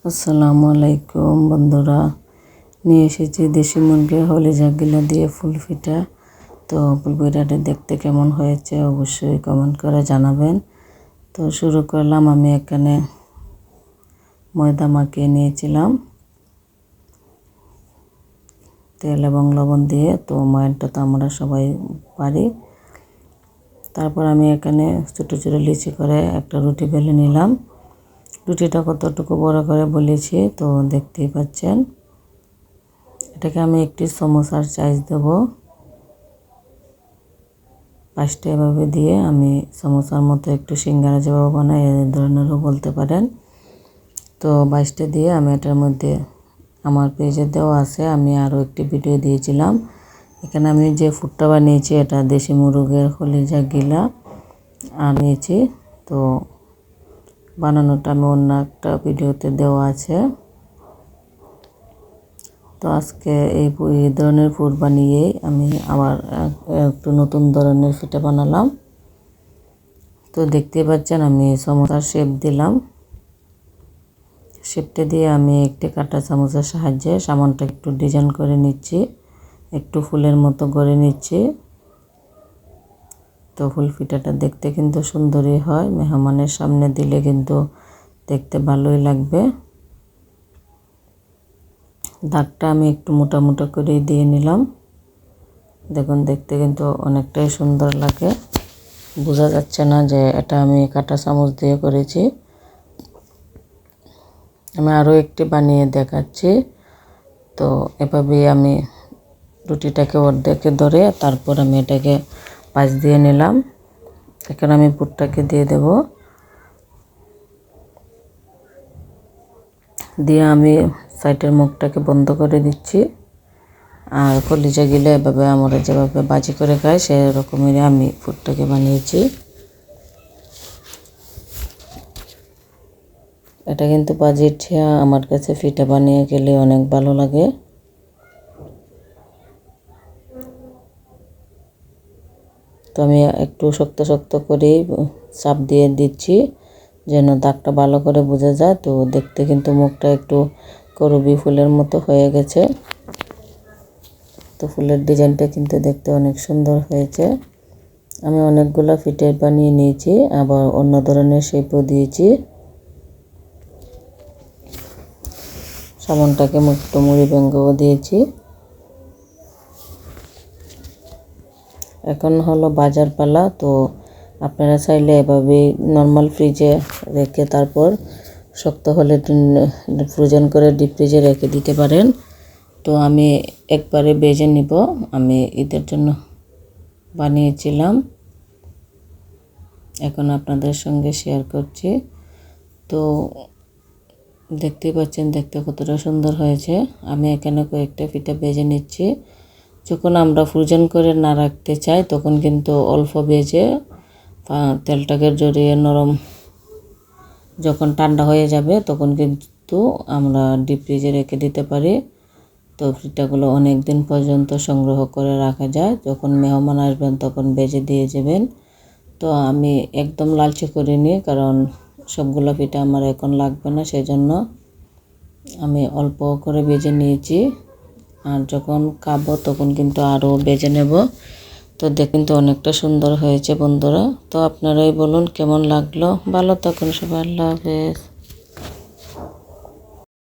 আসসালামু আলাইকুম বন্ধুরা, নিয়ে এসেছি দেশি মুরগির হলিজাগুলো দিয়ে ফুল পিঠা। তো ফুল পিঠাটা দেখতে কেমন হয়েছে অবশ্যই কমেন্ট করে জানাবেন। তো শুরু করলাম। আমি এখানে ময়দা মাখিয়ে নিয়েছিলাম তেল এবং লবণ দিয়ে। তো ময়দাটা তো আমরা সবাই পারি। তারপর আমি এখানে ছোটো ছোটো লিচি করে একটা রুটি বেলে নিলাম। রুটিটা কতটুকু বড় করে বলেছি তো দেখতেই পাচ্ছেন। এটাকে আমি একটি সমোসার সাইজ দেব। পাঁচটা এভাবে দিয়ে আমি সমোসার মতো একটু সিঙ্গারা যেভাবে বানাই এই ধরনেরও বলতে পারেন। তো 22টা দিয়ে আমি এটার মধ্যে আমার পেজে দেওয়া আছে, আমি আরও একটি ভিডিও দিয়েছিলাম। এখানে আমি যে ফুডটা বানিয়েছি এটা দেশি মুরগের কলিজা গিলা আনিয়েছি। তো বানানোটা আমি অন্য একটা ভিডিওতে দেওয়া আছে। তো আজকে এই ধরনের ফুড বানিয়ে আমি আবার একটু নতুন ধরনের পিঠা বানালাম। তো দেখতে পাচ্ছেন আমি সমোসার শেপ দিলাম। শেপটা দিয়ে আমি একটি কাঁটা চামচের সাহায্যে সামানটা একটু ডিজাইন করে নিচ্ছি, একটু ফুলের মতো করে নিচ্ছি। তো ফুল পিঠাটা দেখতে কিন্তু সুন্দরই হয়, মেহমানের সামনে দিলে কিন্তু দেখতে ভালোই লাগবে। দাগটা আমি একটু মোটা মোটা করে দিয়ে নিলাম। দেখুন দেখতে কিন্তু অনেকটাই সুন্দর লাগে, বোঝা যাচ্ছে না যে এটা আমি কাঁটা চামচ দিয়ে করেছি। আমি আরও একটি বানিয়ে দেখাচ্ছি। তো এভাবেই আমি রুটিটাকে অর্ধেকে ধরে তারপর আমি এটাকে পাশ দিয়ে নিলাম। এখানে আমি পুরটাকে দিয়ে দেব। দিয়ে আমি সাইডের মুখটাকে বন্ধ করে দিচ্ছি। আর কলিজা গিলে এভাবে আমরা যেভাবে ভাজি করে খাই সেরকমই আমি পুরটাকে বানিয়েছি। এটা কিন্তু ভাজির ঠেয়া আমার কাছে পিঠা বানিয়ে খেলে অনেক ভালো লাগে। তো আমি একটু শক্ত শক্ত করেই চাপ দিয়ে দিচ্ছি যেন দাগটা ভালো করে বোঝা যায়। তো দেখতে কিন্তু মুখটা একটু করবি ফুলের মতো হয়ে গেছে। তো ফুলের ডিজাইনটা কিন্তু দেখতে অনেক সুন্দর হয়েছে। আমি অনেকগুলো পিঠে বানিয়ে নিয়েছি, আবার অন্য ধরনের শেপও দিয়েছি। সামনটাকে একটু মুড়ি ভেঙ্গেও দিয়েছি। এখন হলো বাজার পালা। তো আপনারা চাইলে এভাবে নর্মাল ফ্রিজে রেখে তারপর শক্ত হলে ফ্রোজেন করে ডিপ ফ্রিজে রেখে দিতে পারেন। তো আমি একবারে ভেজে নিব, আমি ঈদের জন্য বানিয়েছিলাম, এখন আপনাদের সঙ্গে শেয়ার করছি। তো দেখতেই পাচ্ছেন দেখতে কতটা সুন্দর হয়েছে। আমি এখানে কয়েকটা পিঠা ভেজে নিচ্ছি। যখন আমরা ফ্রোজেন করে না রাখতে চাই তখন কিন্তু অল্প ভেজে তেলটাকে জড়িয়ে নরম যখন ঠান্ডা হয়ে যাবে তখন কিন্তু আমরা ডিপ ফ্রিজে রেখে দিতে পারি। তো পিঠাগুলো অনেক দিন পর্যন্ত সংগ্রহ করে রাখা যায়, যখন মেহমান আসবেন তখন ভেজে দিয়ে যাবেন। তো আমি একদম লালচে করিনি, কারণ সবগুলো পিঠা আমার এখন লাগবে না, সেজন্য আমি অল্প করে ভেজে নিয়েছি। আর যখন খাবো তখন কিন্তু আরও ভেজে নেব। তো দেখুন তো অনেকটা সুন্দর হয়েছে বন্ধুরা। তো আপনারাই বলুন কেমন লাগলো। ভালো থাকুন সবাই, আল্লাহ হাফেজ।